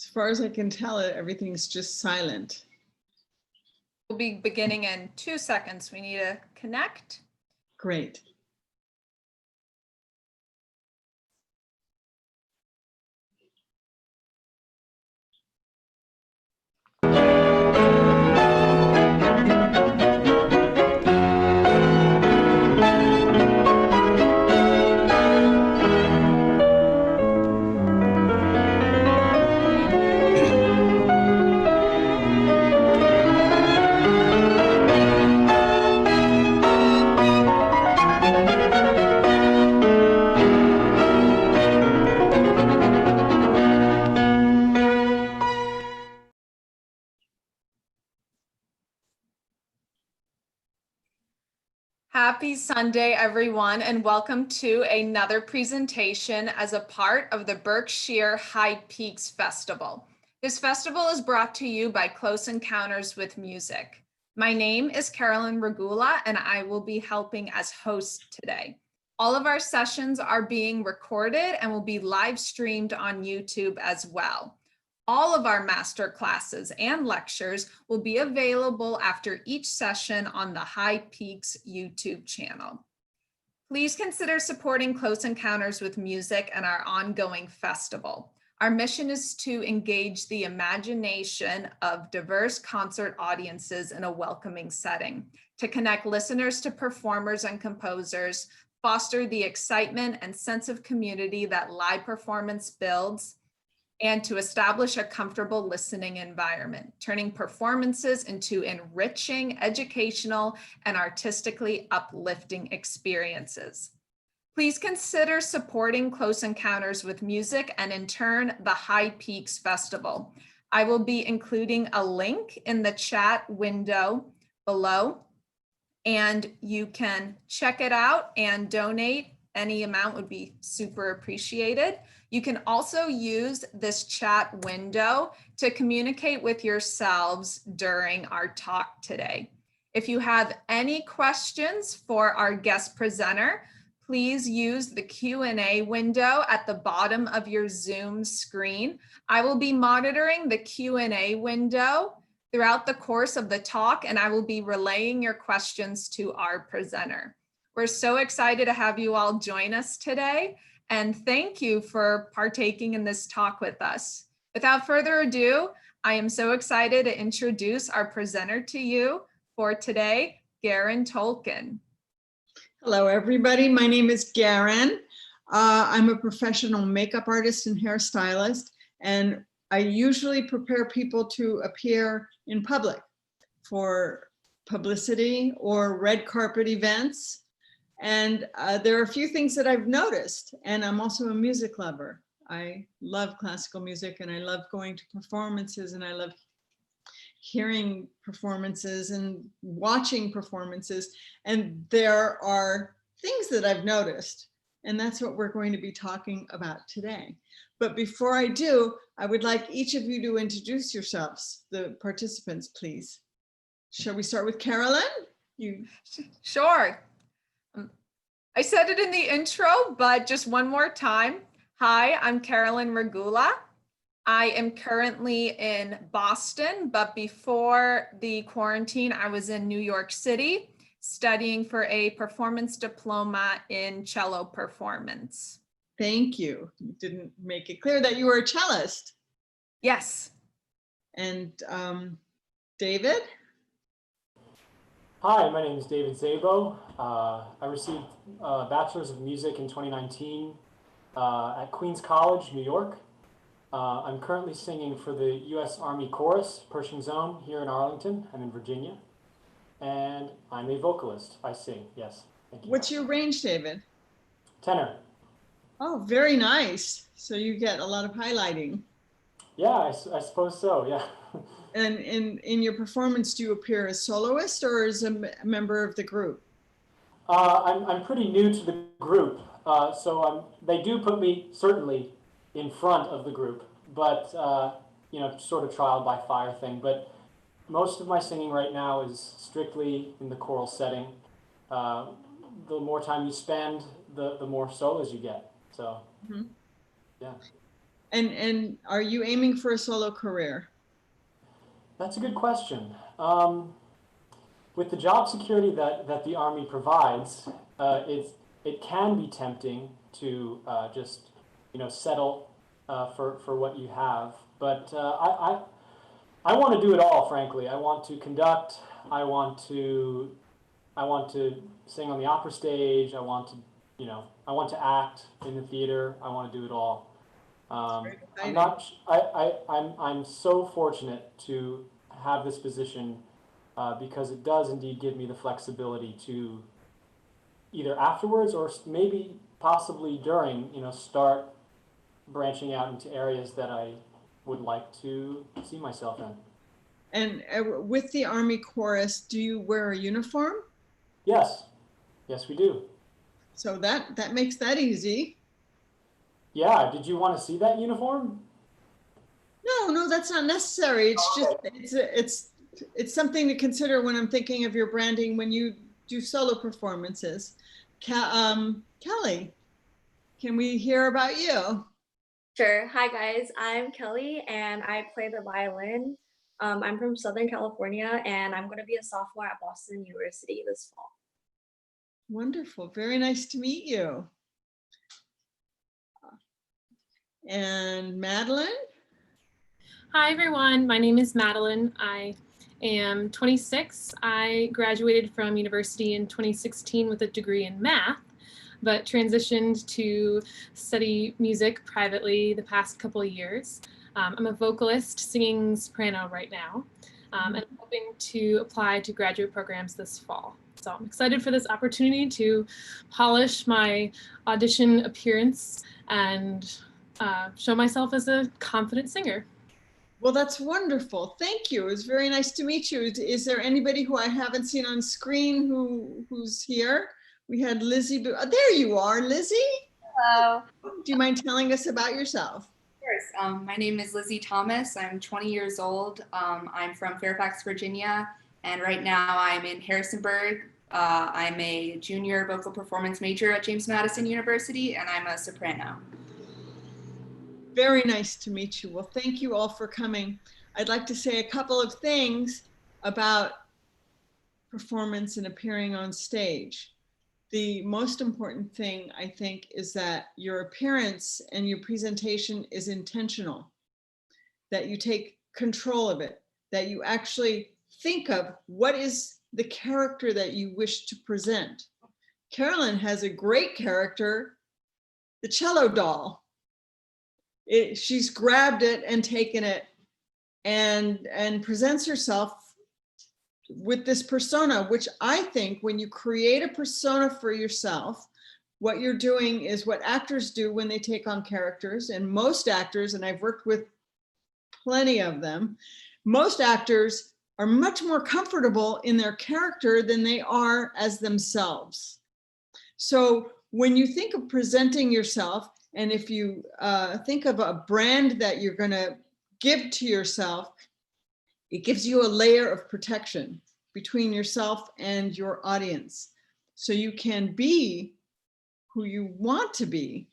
As far as I can tell, everything's just silent. We'll be beginning in 2 seconds. We need to connect. Great. Happy Sunday, everyone, and welcome to another presentation as a part of the Berkshire High Peaks Festival. This festival is brought to you by Close Encounters with Music. My name is Carolyn Regula, and I will be helping as host today. All of our sessions are being recorded and will be live streamed on YouTube as well. All of our master classes and lectures will be available after each session on the High Peaks YouTube channel. Please consider supporting Close Encounters with Music and our ongoing festival. Our mission is to engage the imagination of diverse concert audiences in a welcoming setting, to connect listeners to performers and composers, foster the excitement and sense of community that live performance builds, and to establish a comfortable listening environment, turning performances into enriching, educational, and artistically uplifting experiences. Please consider supporting Close Encounters with Music and in turn, the High Peaks Festival. I will be including a link in the chat window below, and you can check it out and donate. Any amount would be super appreciated. You can also use this chat window to communicate with yourselves during our talk today. If you have any questions for our guest presenter, please use the Q&A window at the bottom of your Zoom screen. I will be monitoring the Q&A window throughout the course of the talk, and I will be relaying your questions to our presenter. We're so excited to have you all join us today, and thank you for partaking in this talk with us. Without further ado, I am so excited to introduce our presenter to you for today, Garen Tolkin. Hello, everybody. My name is Garen. I'm a professional makeup artist and hairstylist, and I usually prepare people to appear in public for publicity or red carpet events. And there are a few things that I've noticed, and I'm also a music lover. I love classical music, and I love going to performances, and I love hearing performances and watching performances. And there are things that I've noticed, and that's what we're going to be talking about today. But before I do, I would like each of you to introduce yourselves, the participants, please. Shall we start with Carolyn? Sure. I said it in the intro, but just one more time. Hi, I'm Carolyn Regula. I am currently in Boston, but before the quarantine, I was in New York City studying for a performance diploma in cello performance. Thank you. You didn't make it clear that you were a cellist. Yes. And David? Hi, my name is David Zabo. I received a Bachelor's of Music in 2019 at Queens College, New York. I'm currently singing for the U.S. Army Chorus, Pershing Zone, here in Arlington. I'm in Virginia. And I'm a vocalist. I sing, yes. Thank you. What's your range, David? Tenor. Oh, very nice. So you get a lot of highlighting. Yeah, I suppose so, yeah. And in your performance, do you appear as soloist or as a member of the group? I'm pretty new to the group, so they do put me certainly in front of the group, but you know, sort of trial by fire thing. But most of my singing right now is strictly in the choral setting. The more time you spend, the more solos you get. So, yeah. And are you aiming for a solo career? That's a good question. With the job security that the Army provides, it can be tempting to just settle for what you have. But I want to do it all. Frankly, I want to conduct. I want to sing on the opera stage. I want to act in the theater. I want to do it all. I'm not. I'm so fortunate to have this position because it does indeed give me the flexibility to either afterwards or maybe possibly during, start branching out into areas that I would like to see myself in. And with the Army Chorus, do you wear a uniform? Yes, we do. So that makes that easy. Yeah, did you want to see that uniform? No, that's not necessary. It's okay. just, it's something to consider when I'm thinking of your branding when you do solo performances. Kelly, can we hear about you? Sure. Hi guys, I'm Kelly and I play the violin. I'm from Southern California and I'm going to be a sophomore at Boston University this fall. Wonderful. Very nice to meet you. And Madeline? Hi everyone, my name is Madeline. I am 26. I graduated from university in 2016 with a degree in math, but transitioned to study music privately the past couple of years. I'm a vocalist singing soprano right now, and I'm hoping to apply to graduate programs this fall. So I'm excited for this opportunity to polish my audition appearance and show myself as a confident singer. Well, that's wonderful. Thank you. It was very nice to meet you. Is there anybody who I haven't seen on screen who's here? We had Lizzie. There you are, Lizzie. Hello. Do you mind telling us about yourself? Of course. My name is Lizzie Thomas. I'm 20 years old. I'm from Fairfax, Virginia, and right now I'm in Harrisonburg. I'm a junior vocal performance major at James Madison University, and I'm a soprano. Very nice to meet you. Well, thank you all for coming. I'd like to say a couple of things about performance and appearing on stage. The most important thing, I think, is that your appearance and your presentation is intentional, that you take control of it, that you actually think of what is the character that you wish to present. Carolyn has a great character, the cello doll. She's grabbed it and taken it and presents herself with this persona, which I think when you create a persona for yourself, what you're doing is what actors do when they take on characters. And most actors, and I've worked with plenty of them, most actors are much more comfortable in their character than they are as themselves. So when you think of presenting yourself, and if you think of a brand that you're going to give to yourself, it gives you a layer of protection between yourself and your audience. So you can be who you want to be,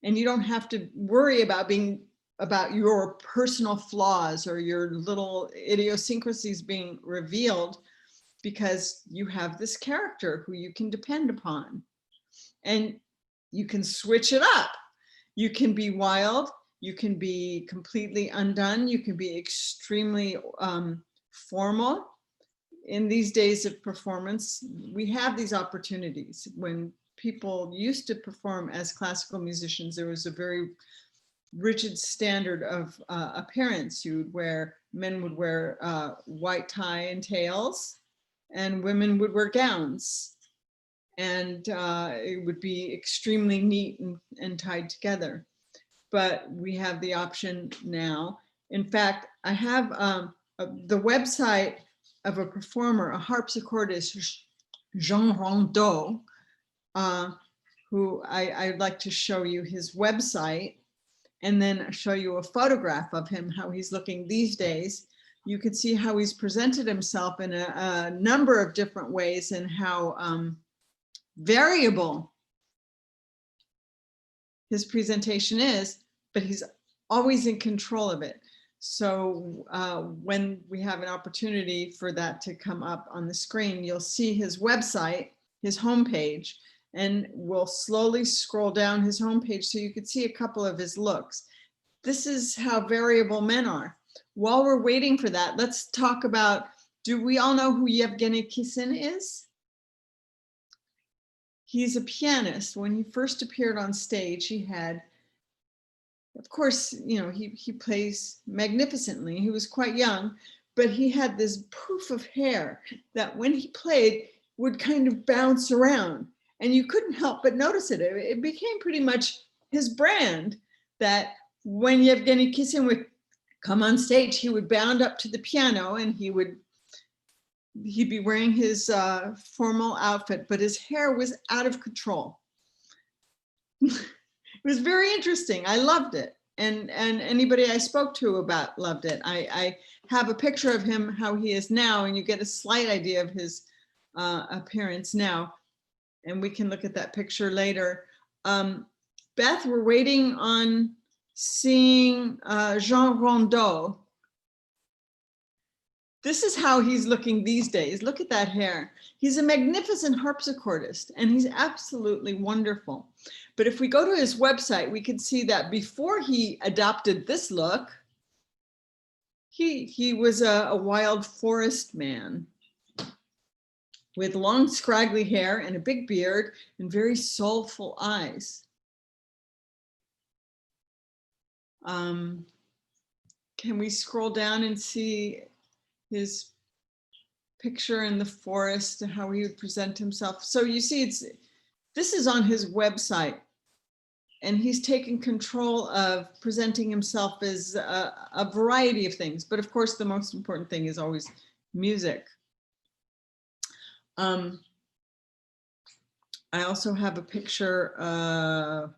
and you don't have to worry about your personal flaws or your little idiosyncrasies being revealed, because you have this character who you can depend upon. And you can switch it up. You can be wild, you can be completely undone, you can be extremely formal. In these days of performance, we have these opportunities. When people used to perform as classical musicians, there was a very rigid standard of appearance. Men would wear white tie and tails, and women would wear gowns. And it would be extremely neat and tied together. But we have the option now. In fact, I have the website of a performer, a harpsichordist, Jean Rondeau, who I'd like to show you his website and then show you a photograph of him, how he's looking these days. You can see how he's presented himself in a number of different ways and how variable his presentation is, but he's always in control of it. So when we have an opportunity for that to come up on the screen, you'll see his website, his homepage, and we'll slowly scroll down his homepage so you can see a couple of his looks. This is how variable men are. While we're waiting for that, let's talk about, do we all know who Yevgeny Kissin is? He's a pianist. When he first appeared on stage, he had, of course, you know, he plays magnificently. He was quite young, but he had this poof of hair that when he played would kind of bounce around, and you couldn't help but notice it. It became pretty much his brand, that when Yevgeny Kissin would come on stage, he would bound up to the piano and he'd be wearing his formal outfit, but his hair was out of control. It was very interesting. I loved it. And anybody I spoke to about loved it. I have a picture of him, how he is now, and you get a slight idea of his appearance now. And we can look at that picture later. Beth, we're waiting on seeing Jean Rondeau. This is how he's looking these days. Look at that hair. He's a magnificent harpsichordist and he's absolutely wonderful. But if we go to his website, we can see that before he adopted this look, he was a wild forest man with long scraggly hair and a big beard and very soulful eyes. Can we scroll down and see his picture in the forest and how he would present himself? So you see, this is on his website, and he's taken control of presenting himself as a variety of things. But of course, the most important thing is always music. I also have a picture of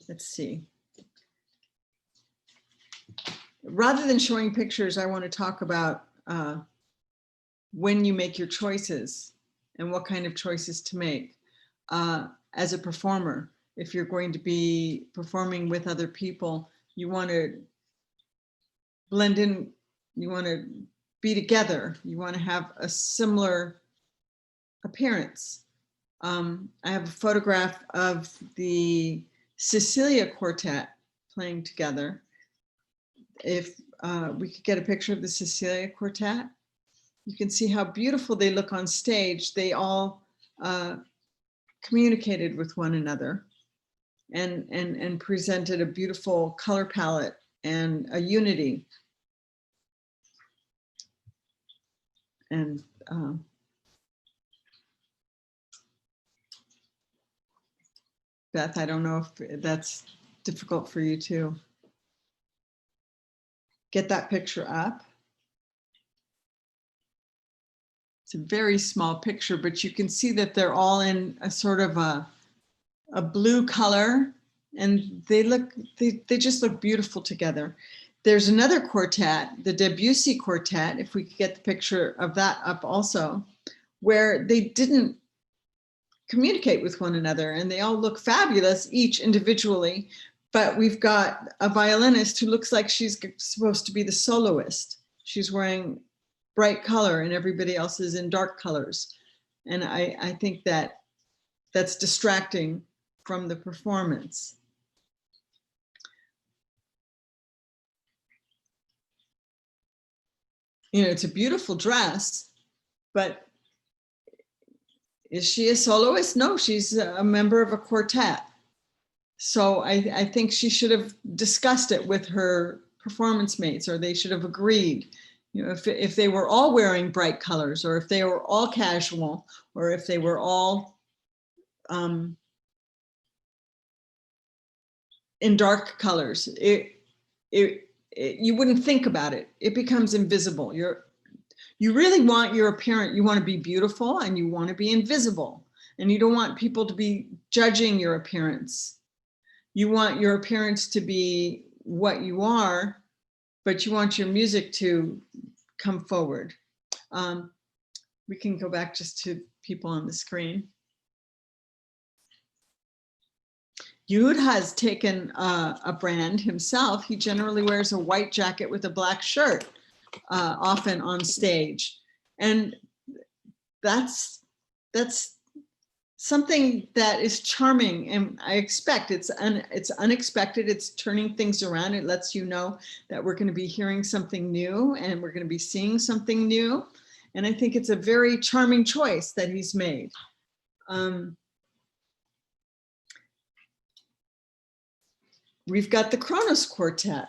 let's see. Rather than showing pictures, I want to talk about when you make your choices and what kind of choices to make as a performer. If you're going to be performing with other people, you want to blend in, you want to be together, you want to have a similar appearance. I have a photograph of the Cecilia Quartet playing together. If we could get a picture of the Cecilia Quartet, you can see how beautiful they look on stage. They all communicated with one another and presented a beautiful color palette and a unity. And Beth, I don't know if that's difficult for you to get that picture up. It's a very small picture, but you can see that they're all in a sort of a blue color, and they just look beautiful together. There's another quartet, the Debussy Quartet, if we could get the picture of that up also, where they didn't communicate with one another, and they all look fabulous, each individually, but we've got a violinist who looks like she's supposed to be the soloist. She's wearing bright color and everybody else is in dark colors. And I think that that's distracting from the performance. You know, it's a beautiful dress, but is she a soloist? No, she's a member of a quartet. So I think she should have discussed it with her performance mates, or they should have agreed. You know, if they were all wearing bright colors, or if they were all casual, or if they were all in dark colors, you wouldn't think about it. It becomes invisible. You really want your appearance, you want to be beautiful and you want to be invisible, and you don't want people to be judging your appearance. You want your appearance to be what you are, but you want your music to come forward. We can go back just to people on the screen. Yud has taken a brand himself. He generally wears a white jacket with a black shirt, often on stage. And that's something that is charming, and I expect it's unexpected. It's turning things around. It lets you know that we're going to be hearing something new and we're going to be seeing something new. And I think it's a very charming choice that he's made. We've got the Kronos Quartet.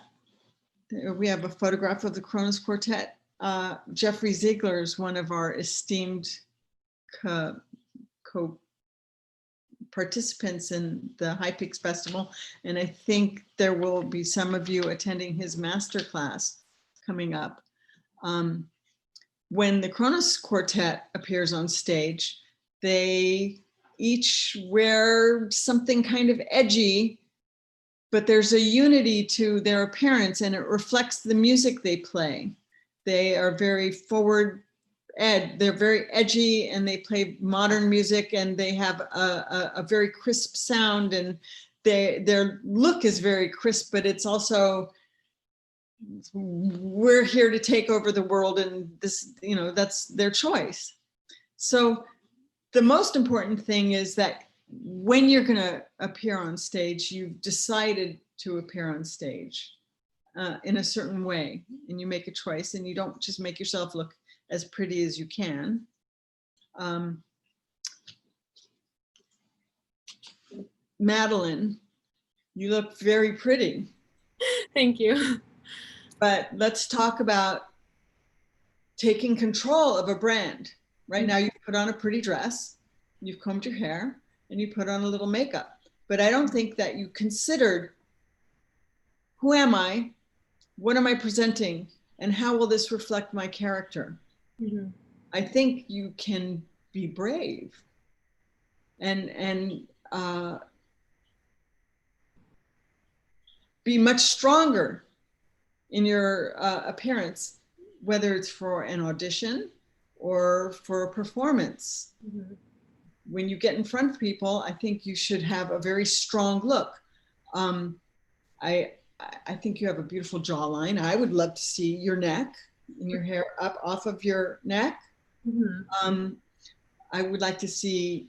We have a photograph of the Kronos Quartet. Jeffrey Ziegler is one of our esteemed co-participants in the High Peaks Festival. And I think there will be some of you attending his masterclass coming up. When the Kronos Quartet appears on stage, they each wear something kind of edgy, but there's a unity to their appearance and it reflects the music they play. They are very they're very edgy and they play modern music and they have a very crisp sound, and their look is very crisp, but it's also, we're here to take over the world, and this, that's their choice. So the most important thing is that when you're going to appear on stage, you've decided to appear on stage in a certain way, and you make a choice, and you don't just make yourself look as pretty as you can. Madeline, you look very pretty. Thank you. But let's talk about taking control of a brand. Right now, you've put on a pretty dress, you've combed your hair, and you put on a little makeup. But I don't think that you considered, who am I? What am I presenting? And how will this reflect my character? Mm-hmm. I think you can be brave and be much stronger in your appearance, whether it's for an audition or for a performance. Mm-hmm. When you get in front of people, I think you should have a very strong look. I think you have a beautiful jawline. I would love to see your neck and your hair up off of your neck. Mm-hmm. I would like to see,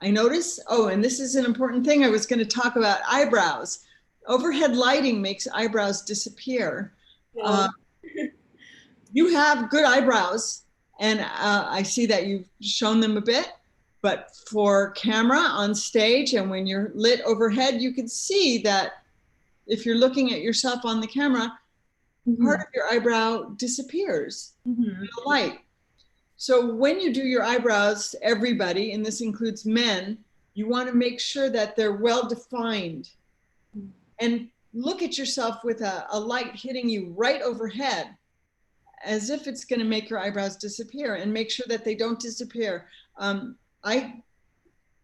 I notice, and this is an important thing I was going to talk about, eyebrows. Overhead lighting makes eyebrows disappear. Yeah. You have good eyebrows, and I see that you've shown them a bit, but for camera on stage and when you're lit overhead, you can see that if you're looking at yourself on the camera, Mm-hmm. part of your eyebrow disappears Mm-hmm. in the light. So when you do your eyebrows, everybody, and this includes men, you want to make sure that they're well defined. Mm-hmm. And look at yourself with a light hitting you right overhead, as if it's going to make your eyebrows disappear, and make sure that they don't disappear.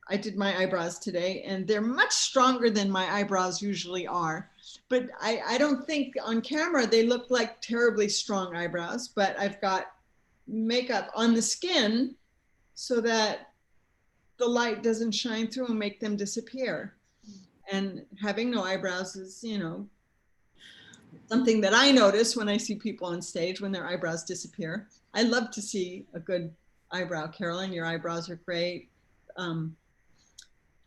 I did my eyebrows today, and they're much stronger than my eyebrows usually are. But I don't think on camera they look like terribly strong eyebrows, but I've got makeup on the skin so that the light doesn't shine through and make them disappear. And having no eyebrows is, something that I notice when I see people on stage when their eyebrows disappear. I love to see a good eyebrow. Carolyn, your eyebrows are great.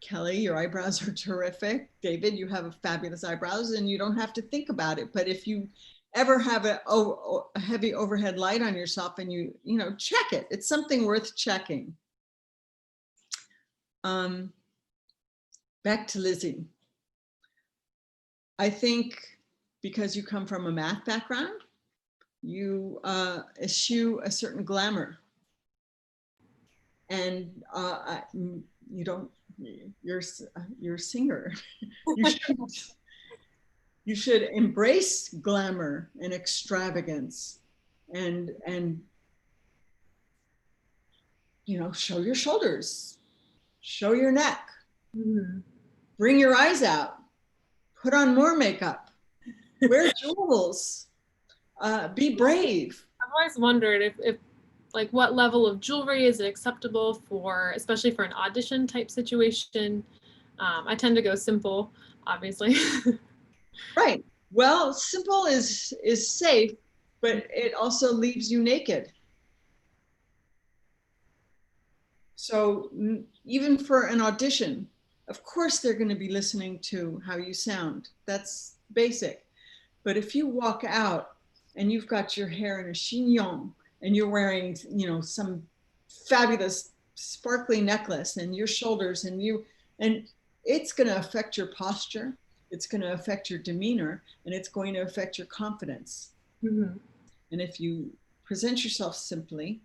Kelly, your eyebrows are terrific. David, you have fabulous eyebrows and you don't have to think about it. But if you ever have a heavy overhead light on yourself and you check it, it's something worth checking. Back to Lizzie. I think because you come from a math background, you eschew a certain glamour. And you don't, you're a singer. You should embrace glamour and extravagance and show your shoulders, show your neck, Mm-hmm. bring your eyes out, put on more makeup, wear jewels, be brave. I've always wondered if like what level of jewelry is it acceptable for, especially for an audition type situation. I tend to go simple, obviously. Right. Well, simple is safe, but it also leaves you naked. So even for an audition, of course they're going to be listening to how you sound. That's basic. But if you walk out and you've got your hair in a chignon and you're wearing, you know, some fabulous sparkly necklace and your shoulders and it's going to affect your posture, it's going to affect your demeanor, and it's going to affect your confidence. Mm-hmm. And if you present yourself simply,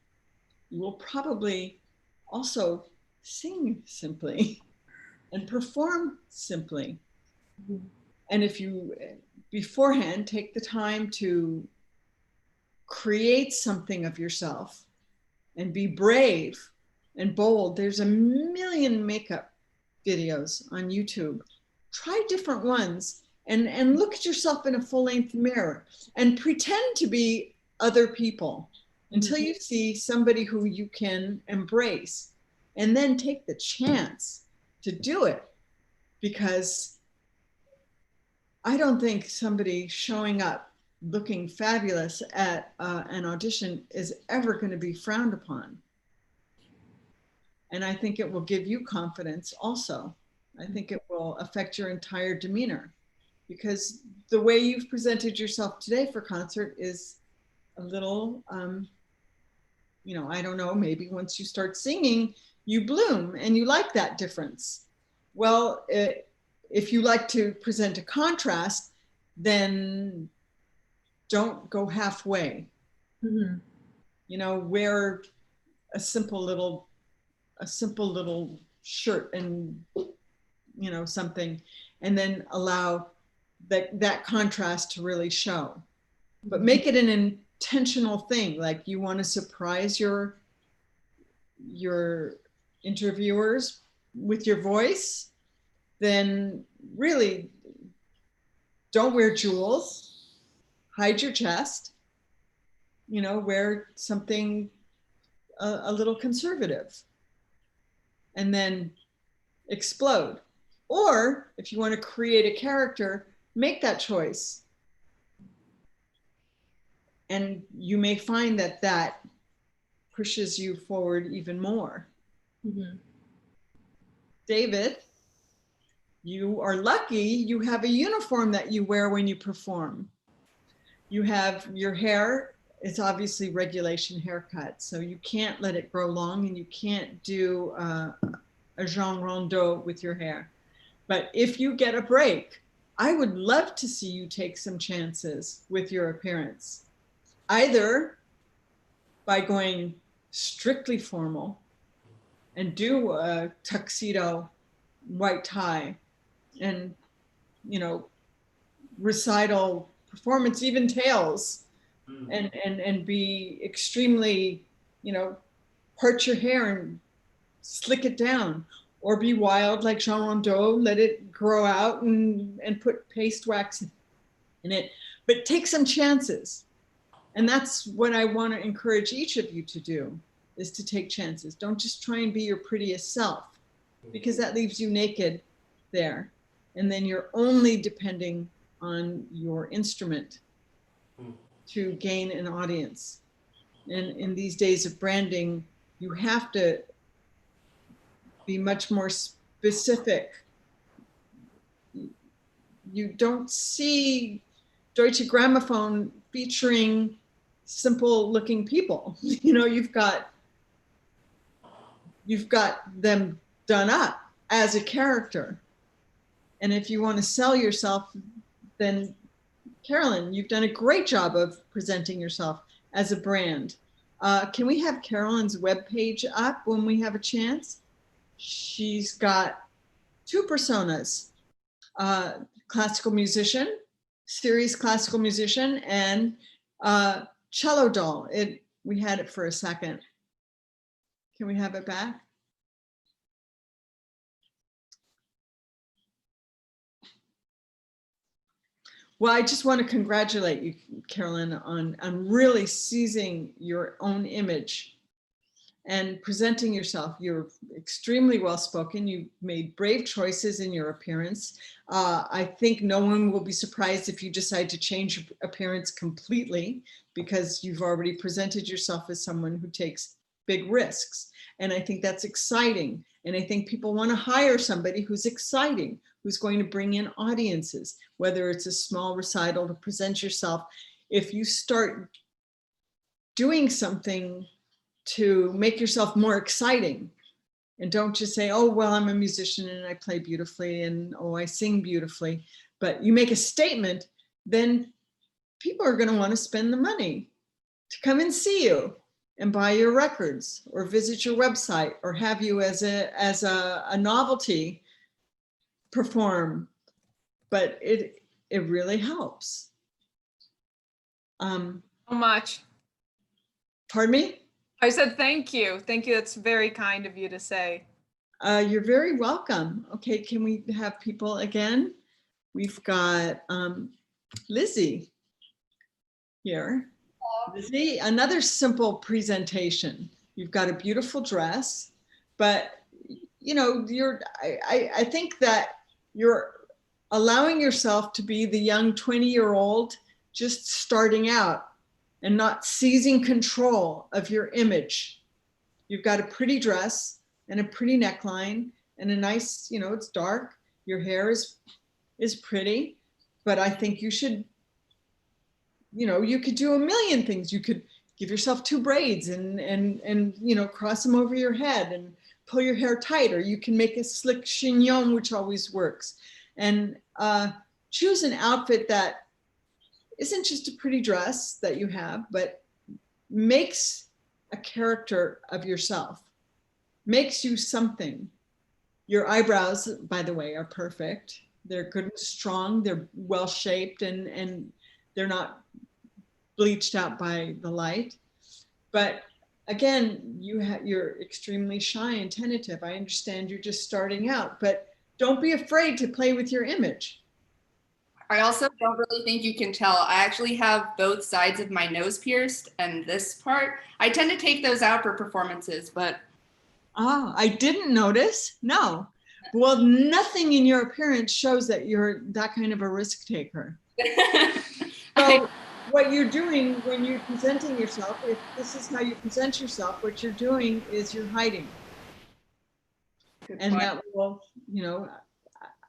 you will probably also sing simply and perform simply. Mm-hmm. And if you beforehand take the time to create something of yourself and be brave and bold, there's a million makeup videos on YouTube. Try different ones and look at yourself in a full-length mirror and pretend to be other people until you see somebody who you can embrace, and then take the chance to do it. Because I don't think somebody showing up looking fabulous at an audition is ever going to be frowned upon. And I think it will give you confidence also. I think it will affect your entire demeanor, because the way you've presented yourself today for concert is a little, you know, I don't know, maybe once you start singing, you bloom and you like that difference. Well, if you like to present a contrast, then don't go halfway. Mm-hmm. You know, wear a simple little shirt and, you know, something, and then allow that contrast to really show. But make it an intentional thing, like you want to surprise your interviewers with your voice, then really don't wear jewels, hide your chest, you know, wear something a little conservative, and then explode. Or if you want to create a character, make that choice. And you may find that that pushes you forward even more. Mm-hmm. David, you are lucky you have a uniform that you wear when you perform. You have your hair, it's obviously regulation haircut, so you can't let it grow long, and you can't do a Jean Rondeau with your hair. But if you get a break, I would love to see you take some chances with your appearance, either by going strictly formal and do a tuxedo, white tie, and, you know, recital performance, even tails, and be extremely, you know, part your hair and slick it down, or be wild like Jean Rondeau, let it grow out and put paste wax in it, but take some chances. And that's what I want to encourage each of you to do, is to take chances. Don't just try and be your prettiest self, because that leaves you naked there. And then you're only depending on your instrument to gain an audience. And in these days of branding, you have to be much more specific. You don't see Deutsche Grammophon featuring simple looking people. You know, you've got them done up as a character. And if you want to sell yourself, then Carolyn, you've done a great job of presenting yourself as a brand. Can we have Carolyn's webpage up when we have a chance? She's got two personas, classical musician, serious classical musician, and cello doll. We had it for a second. Can we have it back? Well, I just want to congratulate you, Carolyn, on really seizing your own image and presenting yourself. You're extremely well-spoken. You made brave choices in your appearance. I think no one will be surprised if you decide to change your appearance completely, because you've already presented yourself as someone who takes big risks. And I think that's exciting. And I think people want to hire somebody who's exciting, who's going to bring in audiences, whether it's a small recital to present yourself. If you start doing something to make yourself more exciting, and don't just say, oh, well, I'm a musician and I play beautifully, and oh, I sing beautifully, but you make a statement, then people are going to want to spend the money to come and see you and buy your records or visit your website or have you as a novelty perform. But it really helps. So much. Pardon me? I said, thank you. Thank you. That's very kind of you to say. You're very welcome. Okay, can we have people again? We've got Lizzie here. Lizzie, another simple presentation. You've got a beautiful dress, but you know, I think that you're allowing yourself to be the young 20-year-old just starting out and not seizing control of your image. You've got a pretty dress and a pretty neckline and a nice, you know, it's dark. Your hair is pretty, but I think you should, you know, you could do a million things. You could give yourself 2 braids and you know, cross them over your head and pull your hair tight, or you can make a slick chignon, which always works. And choose an outfit that isn't just a pretty dress that you have, but makes a character of yourself, makes you something. Your eyebrows, by the way, are perfect. They're good and strong, they're well shaped, and they're not bleached out by the light. But again, you're extremely shy and tentative. I understand you're just starting out, but don't be afraid to play with your image. I also don't really think you can tell. I actually have both sides of my nose pierced, and this part, I tend to take those out for performances, but. I didn't notice. No. Well, nothing in your appearance shows that you're that kind of a risk taker. So what you're doing when you're presenting yourself, if this is how you present yourself, what you're doing is you're hiding. Good And point. that will, you know,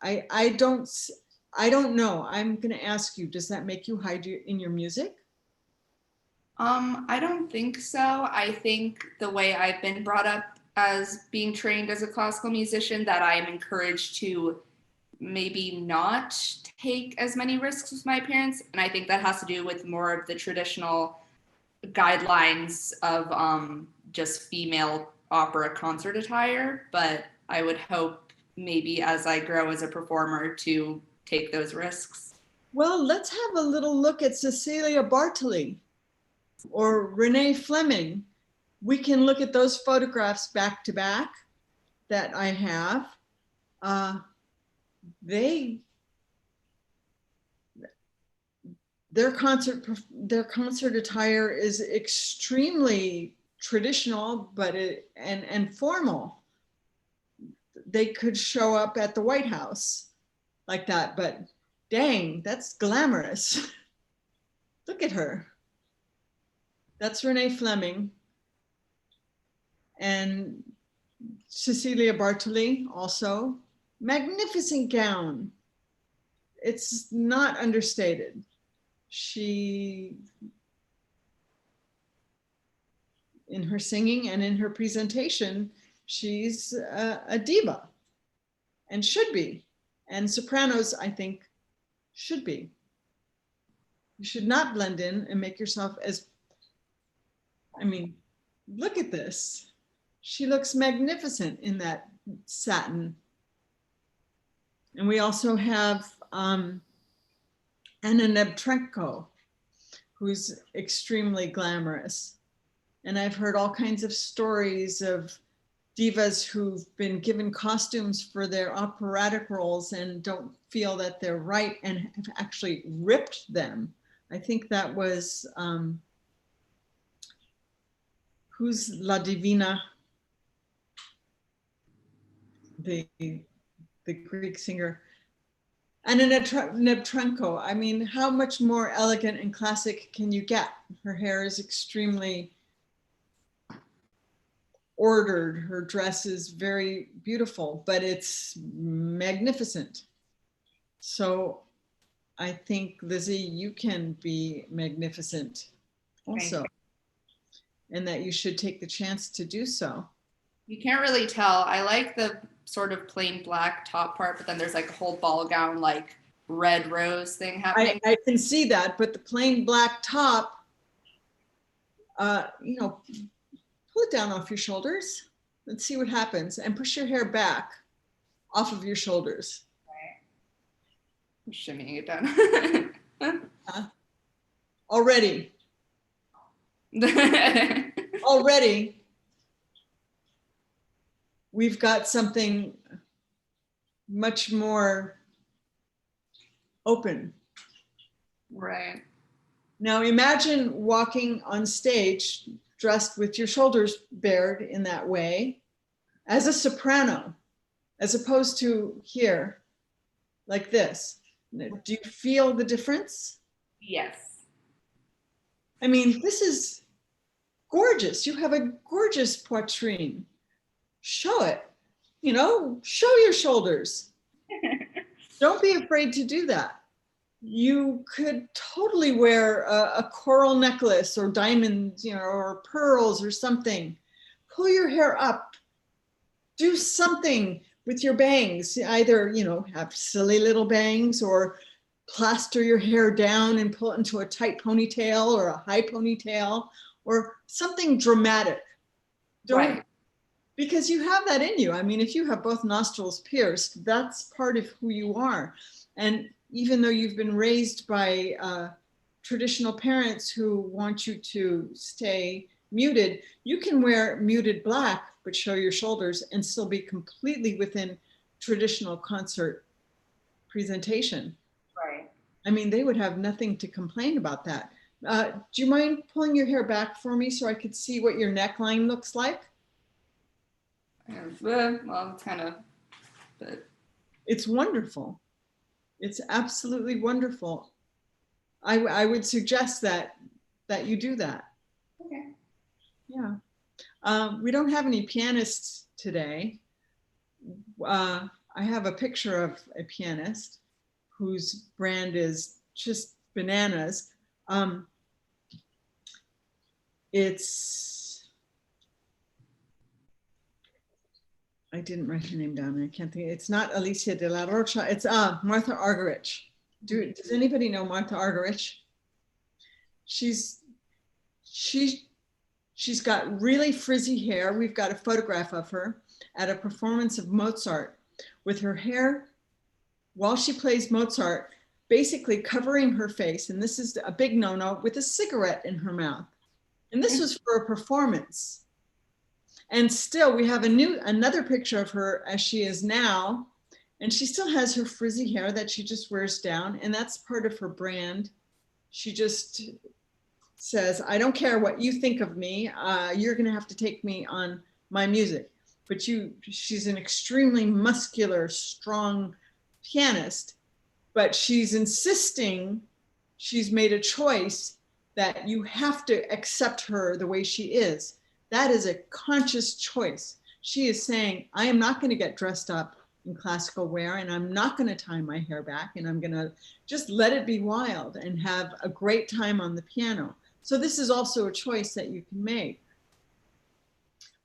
I don't know. I'm going to ask you, does that make you hide in your music? I don't think so. I think the way I've been brought up as being trained as a classical musician, that I am encouraged to maybe not take as many risks with my appearance. And I think that has to do with more of the traditional guidelines of just female opera concert attire. But I would hope maybe as I grow as a performer to take those risks. Well, let's have a little look at Cecilia Bartoli or Renee Fleming. We can look at those photographs back to back that I have. Their concert attire is extremely traditional, but and formal. They could show up at the White House like that, but dang, that's glamorous. Look at her. That's Renee Fleming. And Cecilia Bartoli also. Magnificent gown. It's not understated. She, in her singing and in her presentation, she's a diva and should be. And sopranos, I think, should be. You should not blend in and make yourself as, I mean, look at this. She looks magnificent in that satin. And we also have Anna Nebtrenko, who's extremely glamorous. And I've heard all kinds of stories of divas who've been given costumes for their operatic roles and don't feel that they're right and have actually ripped them. I think that was, who's La Divina? The Greek singer. And in Nebtrenko, I mean, how much more elegant and classic can you get? Her hair is extremely ordered. Her dress is very beautiful, but it's magnificent. So I think, Lizzie, you can be magnificent also, and that you should take the chance to do so. You can't really tell. I like the sort of plain black top part, but then there's like a whole ball gown, like red rose thing happening. I can see that, but the plain black top, you know, pull it down off your shoulders. Let's see what happens, and push your hair back off of your shoulders. I'm shimmying it down. Already. Already, we've got something much more open. Right. Now imagine walking on stage dressed with your shoulders bared in that way as a soprano, as opposed to here, like this. Do you feel the difference? Yes. I mean, this is gorgeous. You have a gorgeous poitrine. Show it, you know, show your shoulders. Don't be afraid to do that. You could totally wear a coral necklace or diamonds, you know, or pearls or something. Pull your hair up. Do something with your bangs. Either, you know, have silly little bangs or plaster your hair down and pull it into a tight ponytail or a high ponytail or something dramatic. Don't, right. Because you have that in you. I mean, if you have both nostrils pierced, that's part of who you are. And even though you've been raised by traditional parents who want you to stay muted, you can wear muted black, but show your shoulders and still be completely within traditional concert presentation. Right. I mean, they would have nothing to complain about that. Do you mind pulling your hair back for me so I could see what your neckline looks like? Well, it's kind of, but It's wonderful. It's absolutely wonderful. I would suggest that you do that. okay. Yeah. We don't have any pianists today. I have a picture of a pianist whose brand is just bananas. I didn't write her name down. I can't think. It's not Alicia de la Rocha. It's Martha Argerich. Does anybody know Martha Argerich? She's got really frizzy hair. We've got a photograph of her at a performance of Mozart with her hair while she plays Mozart, basically covering her face. And this is a big no-no, with a cigarette in her mouth. And this was for a performance. And still we have another picture of her as she is now. And she still has her frizzy hair that she just wears down. And that's part of her brand. She just says, I don't care what you think of me. You're gonna have to take me on my music. But she's an extremely muscular, strong pianist, but she's insisting, she's made a choice that you have to accept her the way she is. That is a conscious choice. She is saying, I am not going to get dressed up in classical wear, and I'm not going to tie my hair back, and I'm going to just let it be wild and have a great time on the piano. So this is also a choice that you can make.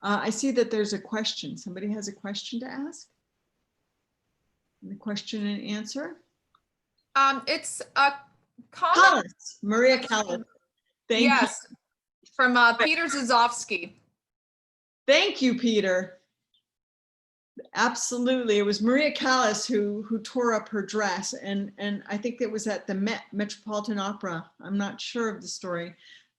I see that there's a question. Somebody has a question to ask? The question and answer? It's a comment. Callis, Maria Callis. Thank Yes, you. from Peter Zazovsky. Thank you, Peter. Absolutely. It was Maria Callas who tore up her dress. And I think it was at the Metropolitan Opera. I'm not sure of the story,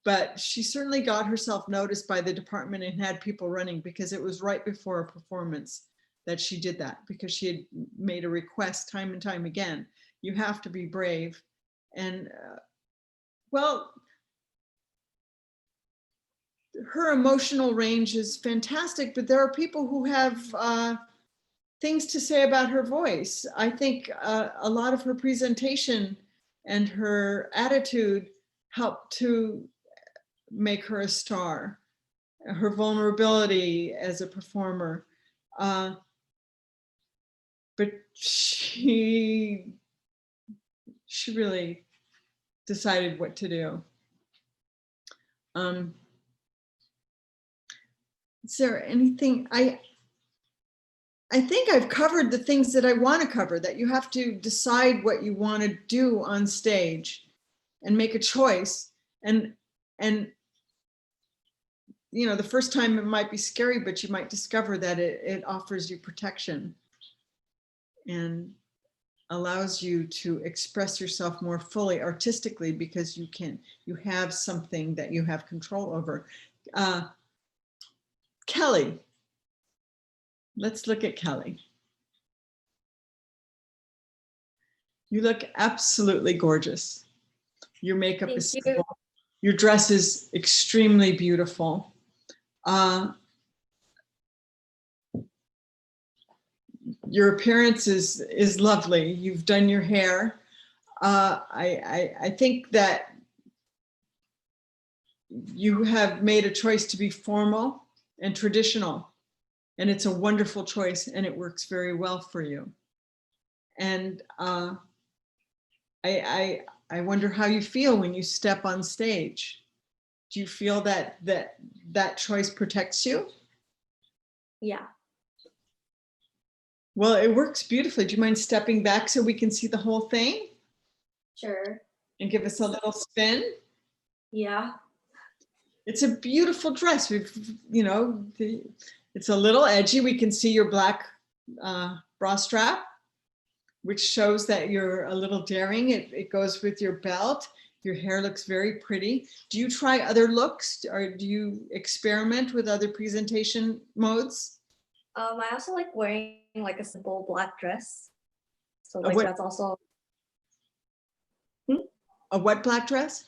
but she certainly got herself noticed by the department and had people running, because it was right before a performance that she did that, because she had made a request time and time again. You have to be brave. And well, her emotional range is fantastic, but there are people who have things to say about her voice. I think a lot of her presentation and her attitude helped to make her a star. Her vulnerability as a performer. But she really decided what to do. Is there anything, I think I've covered the things that I want to cover, that you have to decide what you want to do on stage and make a choice. And you know, the first time it might be scary, but you might discover that it offers you protection and allows you to express yourself more fully artistically, because you have something that you have control over. Kelly, let's look at Kelly. You look absolutely gorgeous. Your makeup is simple. Your dress is extremely beautiful. Your appearance is lovely. You've done your hair. I think that you have made a choice to be formal and traditional, and it's a wonderful choice, and it works very well for you. And I wonder how you feel when you step on stage. Do you feel that choice protects you? Yeah. Well, it works beautifully. Do you mind stepping back so we can see the whole thing? Sure. And give us a little spin? Yeah. It's a beautiful dress. You know, it's a little edgy. We can see your black bra strap, which shows that you're a little daring. It goes with your belt. Your hair looks very pretty. Do you try other looks, or do you experiment with other presentation modes? I also like wearing like a simple black dress. So like that's also a what black dress?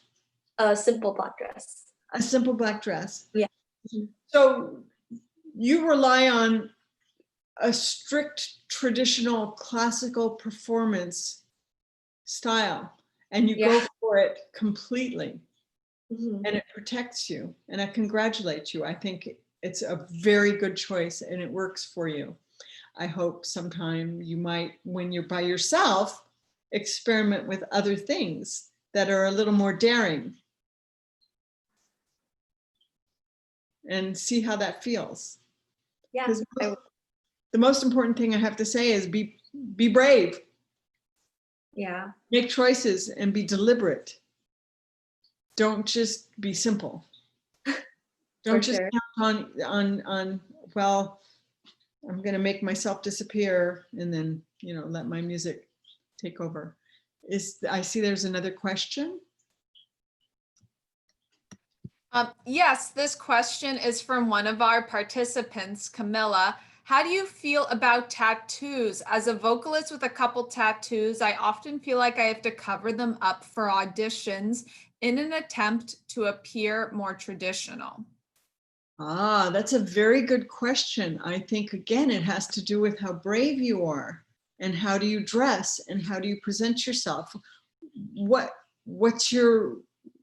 A simple black dress. A simple black dress. Yeah. So you rely on a strict traditional classical performance style, and you go for it completely. And it protects you, and I congratulate you. I think it's a very good choice, and it works for you. I hope sometime you might, when you're by yourself, experiment with other things that are a little more daring and see how that feels. Yeah. The most important thing I have to say is be brave. Yeah. Make choices and be deliberate. Don't just be simple. Don't just count on, well, I'm going to make myself disappear and then, you know, let my music take over. I see there's another question. Yes, this question is from one of our participants, Camilla. How do you feel about tattoos? As a vocalist with a couple tattoos, I often feel like I have to cover them up for auditions in an attempt to appear more traditional. That's a very good question. I think, again, it has to do with how brave you are and how do you dress and how do you present yourself. What's your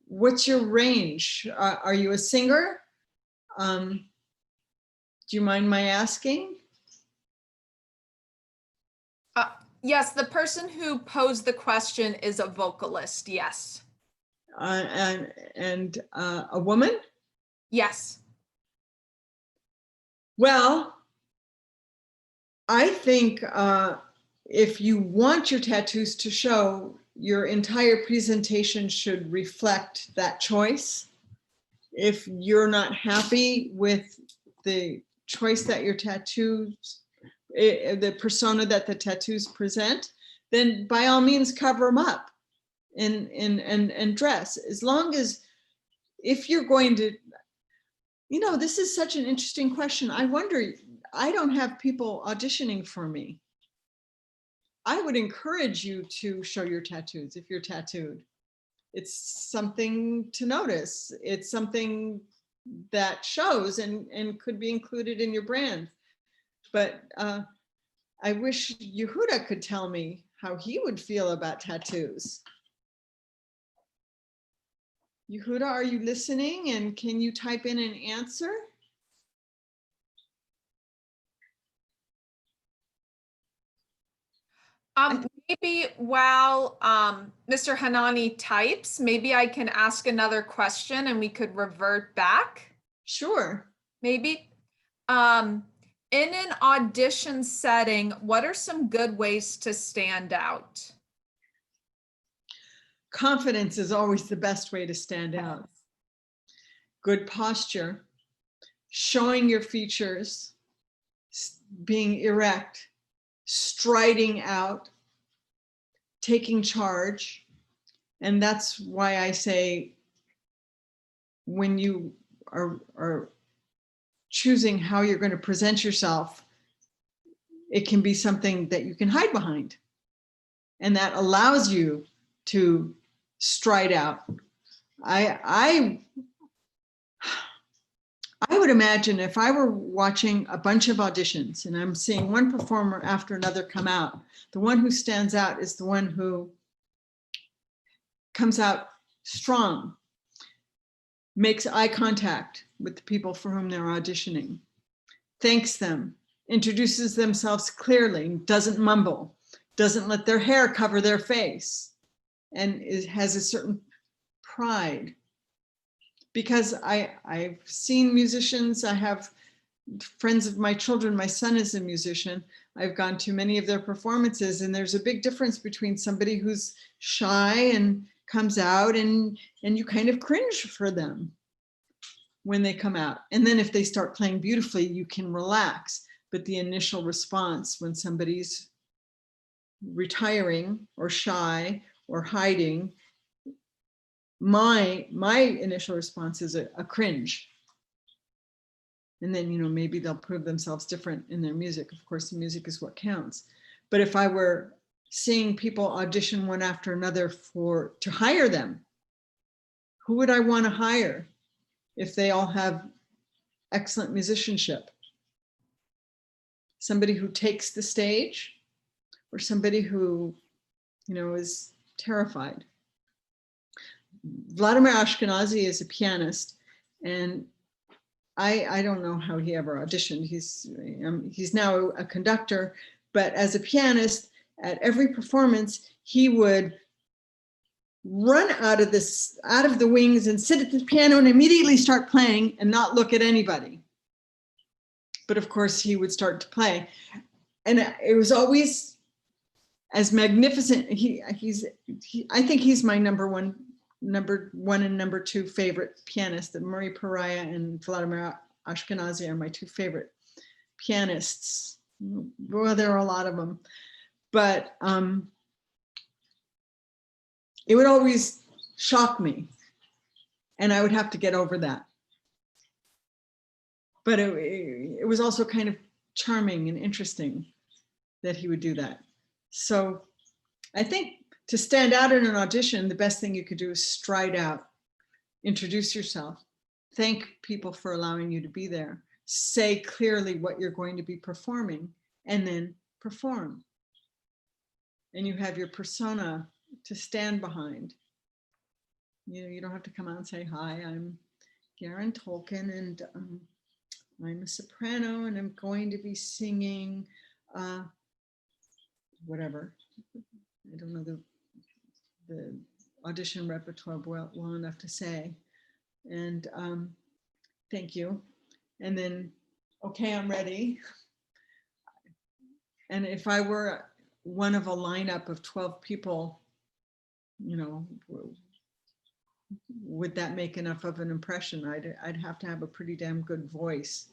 range? Are you a singer? Do you mind my asking? Yes, the person who posed the question is a vocalist, yes. And a woman? Yes. Well, I think if you want your tattoos to show, your entire presentation should reflect that choice. If you're not happy with the choice that your tattoos, the persona that the tattoos present, then by all means cover them up and dress. As long as, if you're going to, you know, this is such an interesting question. I wonder, I don't have people auditioning for me. I would encourage you to show your tattoos if you're tattooed. It's something to notice. It's something that shows and could be included in your brand. But I wish Yehuda could tell me how he would feel about tattoos. Yehuda, are you listening? And can you type in an answer? Maybe while Mr. Hanani types, maybe I can ask another question and we could revert back. Sure. Maybe. In an audition setting, what are some good ways to stand out? Confidence is always the best way to stand out. Good posture, showing your features, being erect, striding out, taking charge. And that's why I say when you are choosing how you're going to present yourself, it can be something that you can hide behind. And that allows you to stride out. I would imagine if I were watching a bunch of auditions and I'm seeing one performer after another come out, the one who stands out is the one who comes out strong, makes eye contact with the people for whom they're auditioning, thanks them, introduces themselves clearly, doesn't mumble, doesn't let their hair cover their face, and has a certain pride. Because I've seen musicians, I have friends of my children, my son is a musician, I've gone to many of their performances, and there's a big difference between somebody who's shy and comes out and you kind of cringe for them when they come out. And then if they start playing beautifully, you can relax. But the initial response when somebody's retiring or shy or hiding, my initial response is a cringe. And then, you know, maybe they'll prove themselves different in their music. Of course, the music is what counts. But if I were seeing people audition one after another to hire them, who would I want to hire if they all have excellent musicianship? Somebody who takes the stage or somebody who, you know, is terrified? Vladimir Ashkenazy is a pianist, and I don't know how he ever auditioned. He's now a conductor, but as a pianist, at every performance, he would run out of the wings and sit at the piano and immediately start playing and not look at anybody. But of course, he would start to play, and it was always as magnificent. I think he's my number one and number two favorite pianist. That Murray Pariah and Vladimir Ashkenazy are my two favorite pianists. Well, there are a lot of them, but it would always shock me, and I would have to get over that. But it was also kind of charming and interesting that he would do that. So I think to stand out in an audition, the best thing you could do is stride out, introduce yourself, thank people for allowing you to be there, say clearly what you're going to be performing, and then perform. And you have your persona to stand behind. You know, you don't have to come out and say, hi, I'm Garen Tolkin, and I'm a soprano, and I'm going to be singing whatever. I don't know the audition repertoire well enough to say. And thank you. And then, okay, I'm ready. And if I were one of a lineup of 12 people, you know, would that make enough of an impression? I'd have to have a pretty damn good voice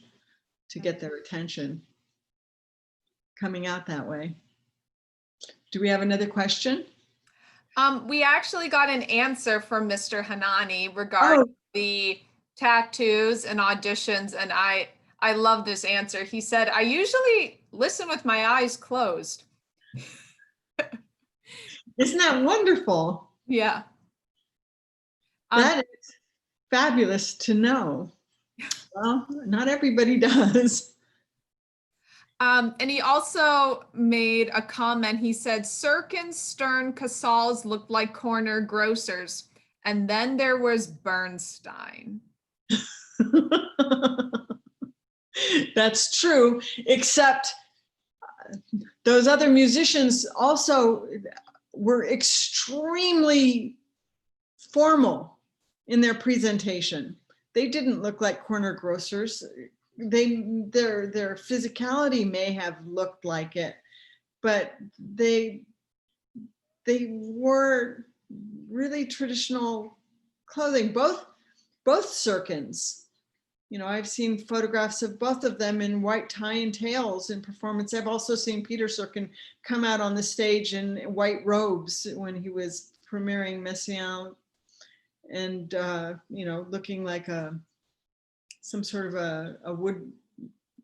to get their attention coming out that way. Do we have another question? We actually got an answer from Mr. Hanani regarding the tattoos and auditions, and I love this answer. He said, I usually listen with my eyes closed. Isn't that wonderful? Yeah. That is fabulous to know. Well, not everybody does. And he also made a comment. He said, Serkin, Stern, Casals looked like corner grocers. And then there was Bernstein. That's true, except those other musicians also were extremely formal in their presentation. They didn't look like corner grocers. Their physicality may have looked like it, but they wore really traditional clothing. Both Serkins. You know, I've seen photographs of both of them in white tie and tails in performance. I've also seen Peter Serkin come out on the stage in white robes when he was premiering Messiaen, and you know, looking like some sort of a wood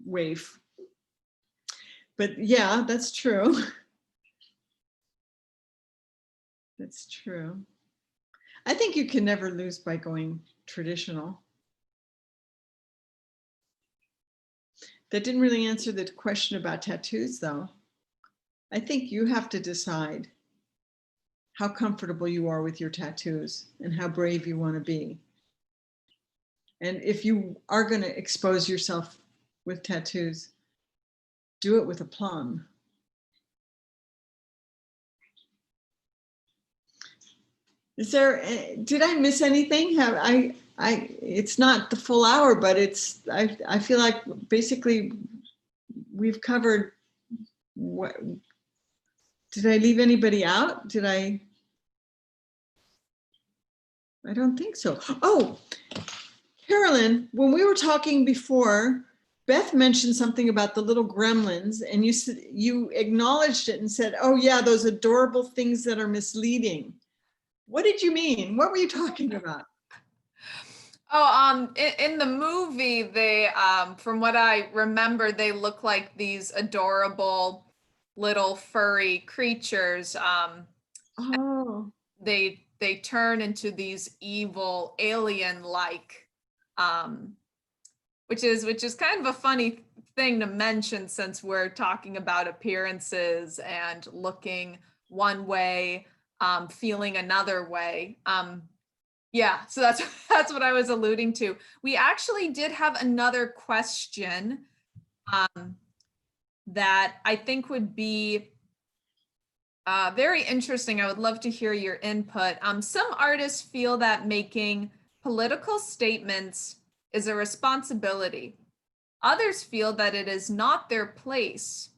waif. But yeah, that's true. That's true. I think you can never lose by going traditional. That didn't really answer the question about tattoos, though. I think you have to decide how comfortable you are with your tattoos and how brave you want to be. And if you are going to expose yourself with tattoos, do it with aplomb. Is there, did I miss anything? It's not the full hour, but I feel like basically we've covered what, did I leave anybody out? I don't think so. Oh, Carolyn, when we were talking before, Beth mentioned something about the little gremlins, and you acknowledged it and said, oh yeah, those adorable things that are misleading. What did you mean? What were you talking about? Oh, in the movie, they, from what I remember, they look like these adorable little furry creatures. Oh, They turn into these evil alien-like, which is kind of a funny thing to mention since we're talking about appearances and looking one way, feeling another way. Yeah, so that's what I was alluding to. We actually did have another question that I think would be very interesting. I would love to hear your input. Some artists feel that making political statements is a responsibility. Others feel that it is not their place.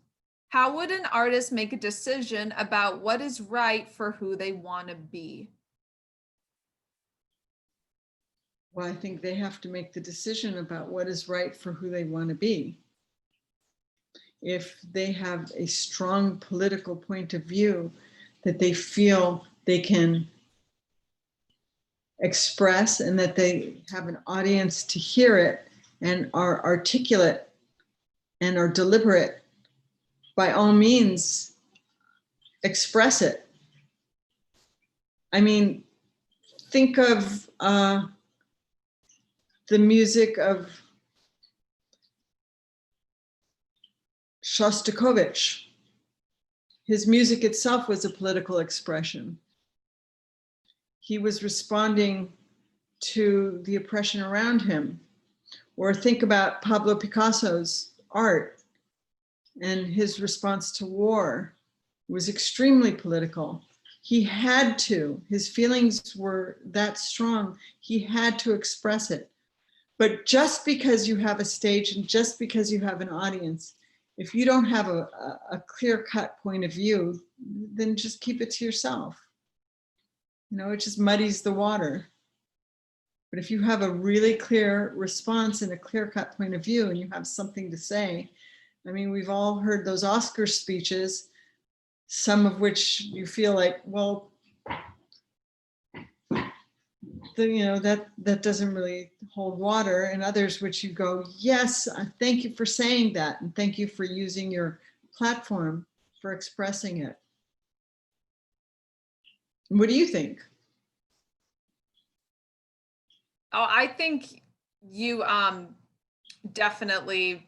How would an artist make a decision about what is right for who they want to be? well, I think they have to make the decision about what is right for who they want to be. If they have a strong political point of view that they feel they can express and that they have an audience to hear it and are articulate and are deliberate, by all means, express it. I mean, think of the music of Shostakovich. His music itself was a political expression. He was responding to the oppression around him. Or think about Pablo Picasso's art and his response to war was extremely political. He had to, his feelings were that strong, he had to express it. But just because you have a stage and just because you have an audience, if you don't have a clear-cut point of view, then just keep it to yourself. You know, it just muddies the water. But if you have a really clear response and a clear-cut point of view and you have something to say, I mean, we've all heard those Oscar speeches, some of which you feel like, well, you know, that doesn't really hold water, and others which you go, yes, thank you for saying that, and thank you for using your platform for expressing it. What do you think? Oh, I think you definitely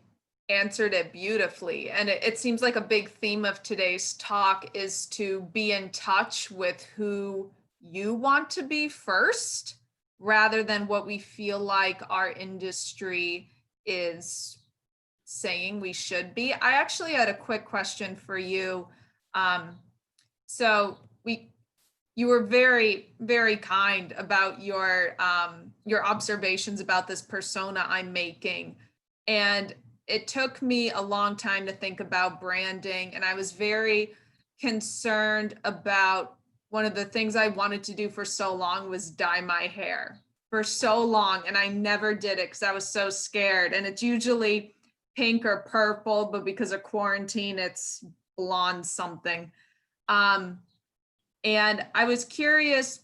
answered it beautifully. And it seems like a big theme of today's talk is to be in touch with who you want to be first, rather than what we feel like our industry is saying we should be. I actually had a quick question for you. So you were very, very kind about your observations about this persona I'm making. And it took me a long time to think about branding. And I was very concerned about one of the things I wanted to do for so long was dye my hair for so long. And I never did it because I was so scared. And it's usually pink or purple, but because of quarantine, it's blonde something. And I was curious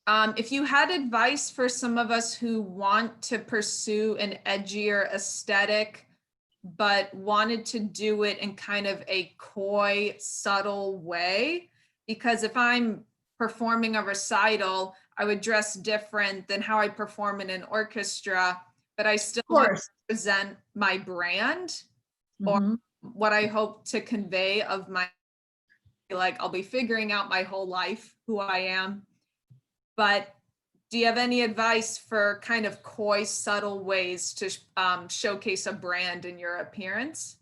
if you had advice for some of us who want to pursue an edgier aesthetic, but wanted to do it in kind of a coy, subtle way. Because if I'm performing a recital, I would dress different than how I perform in an orchestra, but I still want to present my brand or what I hope to convey of my, like, I'll be figuring out my whole life who I am. But do you have any advice for kind of coy, subtle ways to showcase a brand in your appearance?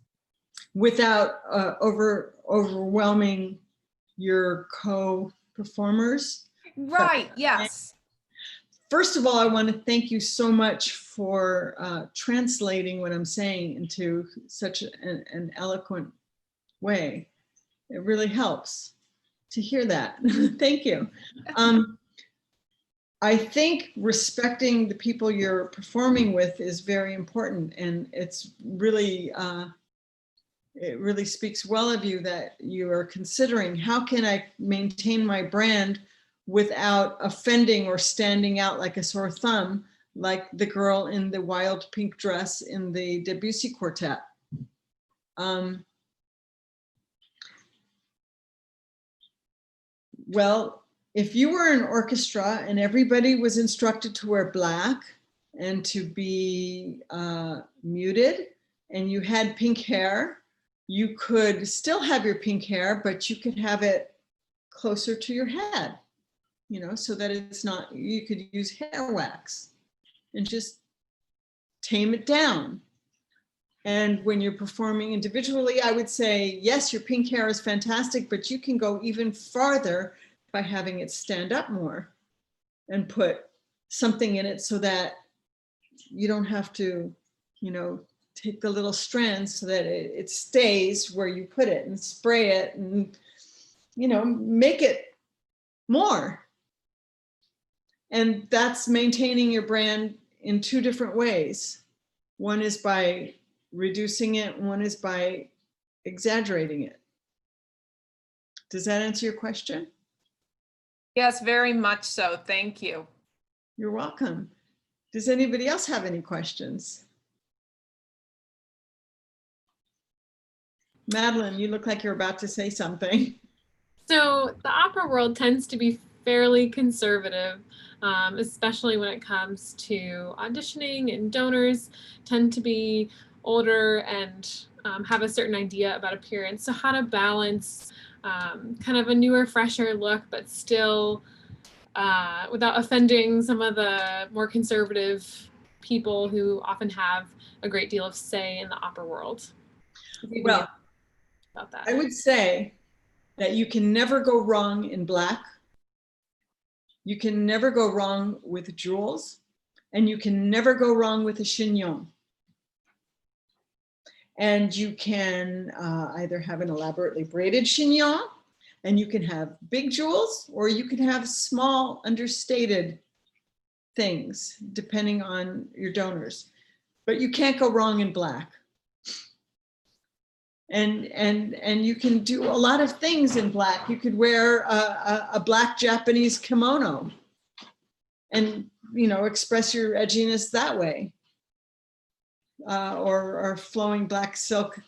Without overwhelming your co-performers? Right, yes. First of all, I want to thank you so much for translating what I'm saying into such an eloquent way. It really helps to hear that. Thank you. I think respecting the people you're performing with is very important, and it's really, it really speaks well of you that you are considering, how can I maintain my brand without offending or standing out like a sore thumb, like the girl in the wild pink dress in the Debussy quartet. Well, if you were an orchestra and everybody was instructed to wear black and to be muted, and you had pink hair, you could still have your pink hair, but you could have it closer to your head, you know, so that it's not, you could use hair wax and just tame it down. And when you're performing individually, I would say, yes, your pink hair is fantastic, but you can go even farther by having it stand up more and put something in it so that you don't have to, you know, take the little strands so that it stays where you put it, and spray it and, you know, make it more. And that's maintaining your brand in two different ways. One is by reducing it, one is by exaggerating it. Does that answer your question? Yes, very much so. Thank you. You're welcome. Does anybody else have any questions? Madeline, you look like you're about to say something. So the opera world tends to be fairly conservative, especially when it comes to auditioning, and donors tend to be older and have a certain idea about appearance. So how to balance kind of a newer, fresher look, but still without offending some of the more conservative people who often have a great deal of say in the opera world. Well, about that. I would say that you can never go wrong in black. You can never go wrong with jewels, and you can never go wrong with a chignon. And you can either have an elaborately braided chignon, and you can have big jewels, or you can have small understated things, depending on your donors. But you can't go wrong in black. And you can do a lot of things in black. You could wear a black Japanese kimono and, you know, express your edginess that way. Or flowing black silk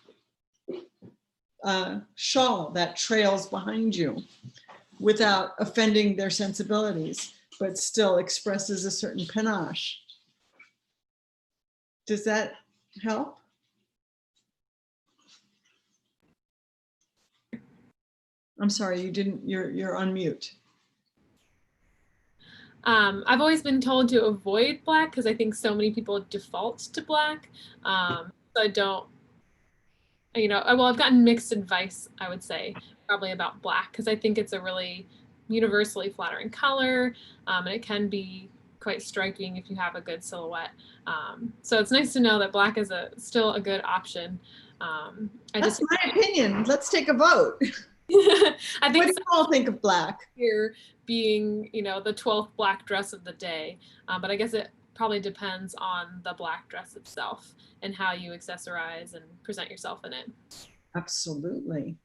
shawl that trails behind you without offending their sensibilities, but still expresses a certain panache. Does that help? I'm sorry, you're on mute. I've always been told to avoid black because I think so many people default to black. So I don't, well, I've gotten mixed advice, I would say, probably about black, because I think it's a really universally flattering color, and it can be quite striking if you have a good silhouette. So it's nice to know that black is still a good option. That's my opinion. Let's take a vote. I think what do you all think of black? Here being, the 12th black dress of the day, but I guess it probably depends on the black dress itself and how you accessorize and present yourself in it. Absolutely.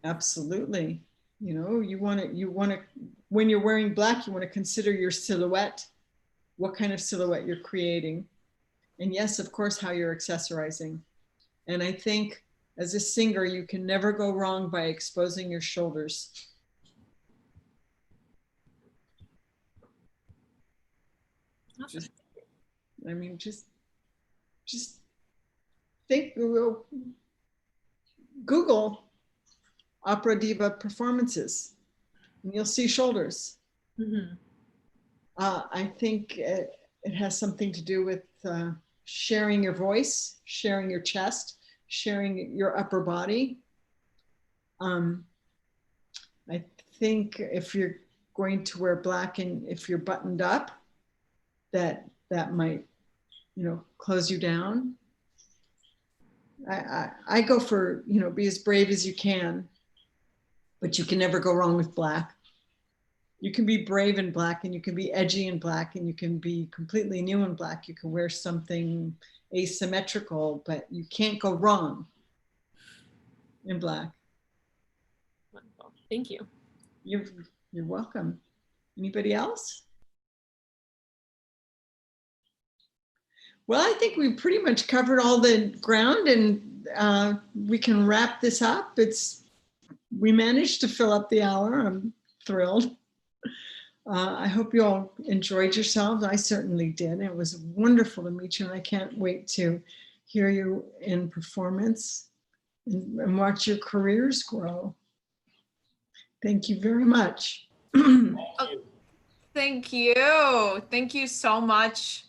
Absolutely. You want to, when you're wearing black, you want to consider your silhouette, what kind of silhouette you're creating. And yes, of course, how you're accessorizing. And I think as a singer, you can never go wrong by exposing your shoulders. Just think, Google opera diva performances and you'll see shoulders. Mm-hmm. I think it has something to do with sharing your voice, sharing your chest, sharing your upper body. I think if you're going to wear black and if you're buttoned up, that might, close you down. I go for, be as brave as you can, but you can never go wrong with black. You can be brave in black, and you can be edgy in black, and you can be completely new in black. You can wear something asymmetrical, but you can't go wrong in black. Wonderful. Thank you. You're welcome. Anybody else? Well, I think we pretty much covered all the ground, and we can wrap this up. We managed to fill up the hour. I'm thrilled. I hope you all enjoyed yourselves. I certainly did. It was wonderful to meet you, and I can't wait to hear you in performance and watch your careers grow. Thank you very much. Thank you. Thank you so much,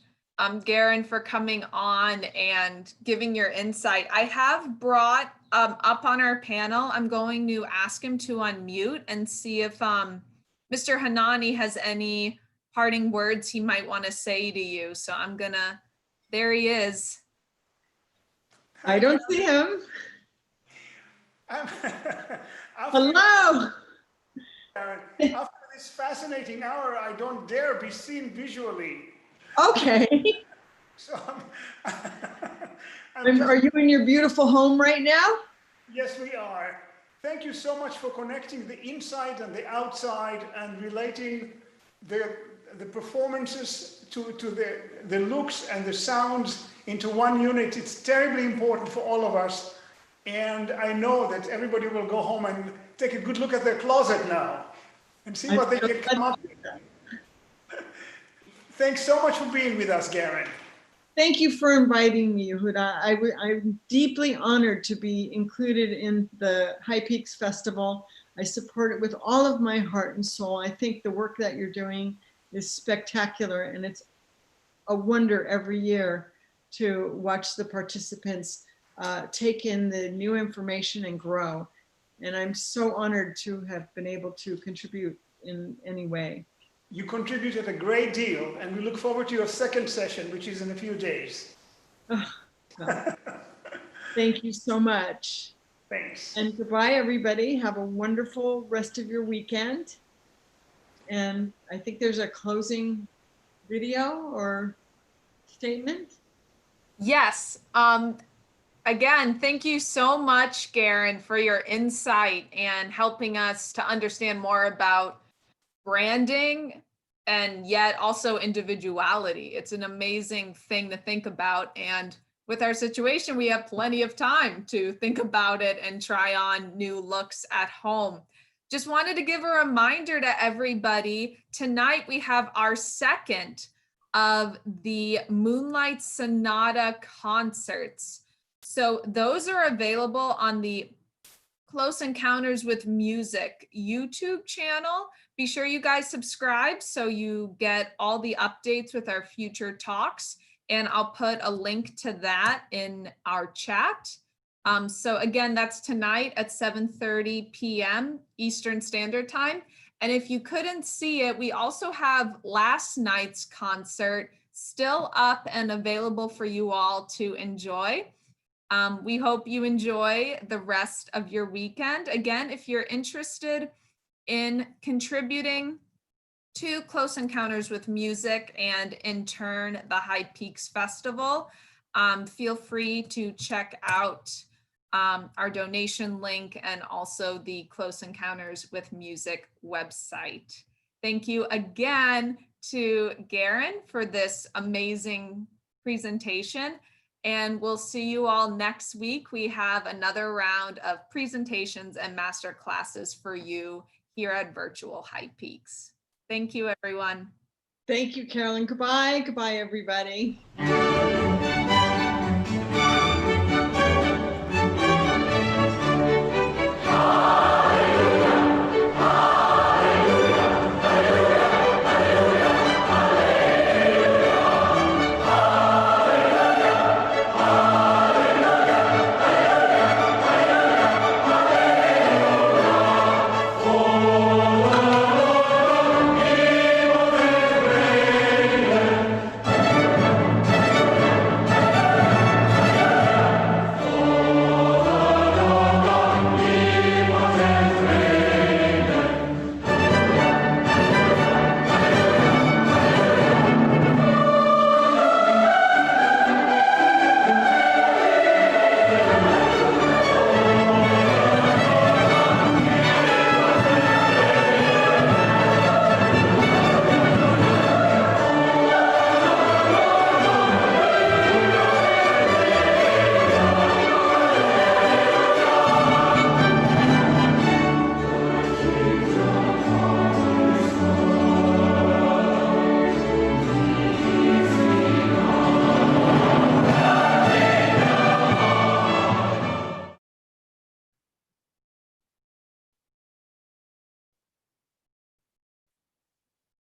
Garen, for coming on and giving your insight. I have brought up on our panel, I'm going to ask him to unmute and see if Mr. Hanani has any parting words he might want to say to you. So I'm gonna, there he is. I don't see him. Hello. After this fascinating hour, I don't dare be seen visually. Okay. So are you in your beautiful home right now? Yes, we are. Thank you so much for connecting the inside and the outside and relating the performances to the looks and the sounds into one unit. It's terribly important for all of us. And I know that everybody will go home and take a good look at their closet now and see what they can come up with. Thanks so much for being with us, Garen. Thank you for inviting me, Yehuda. I'm deeply honored to be included in the High Peaks Festival. I support it with all of my heart and soul. I think the work that you're doing is spectacular, and it's a wonder every year to watch the participants take in the new information and grow. And I'm so honored to have been able to contribute in any way. You contributed a great deal, and we look forward to your second session, which is in a few days. Oh, thank you so much. Thanks. And goodbye, everybody. Have a wonderful rest of your weekend. And I think there's a closing video or statement. Yes. Again, thank you so much, Garen, for your insight and helping us to understand more about branding and yet also individuality. It's an amazing thing to think about. And with our situation, we have plenty of time to think about it and try on new looks at home. Just wanted to give a reminder to everybody. Tonight, we have our second of the Moonlight Sonata concerts. So those are available on the Close Encounters with Music YouTube channel. Be sure you guys subscribe so you get all the updates with our future talks. And I'll put a link to that in our chat. So again, that's tonight at 7:30 p.m. Eastern Standard Time. And if you couldn't see it, we also have last night's concert still up and available for you all to enjoy. We hope you enjoy the rest of your weekend. Again, if you're interested in contributing to Close Encounters with Music and in turn the High Peaks Festival, feel free to check out our donation link and also the Close Encounters with Music website. Thank you again to Garen for this amazing presentation. And we'll see you all next week. We have another round of presentations and master classes for you here at Virtual High Peaks. Thank you, everyone. Thank you, Carolyn. Goodbye. Goodbye, everybody.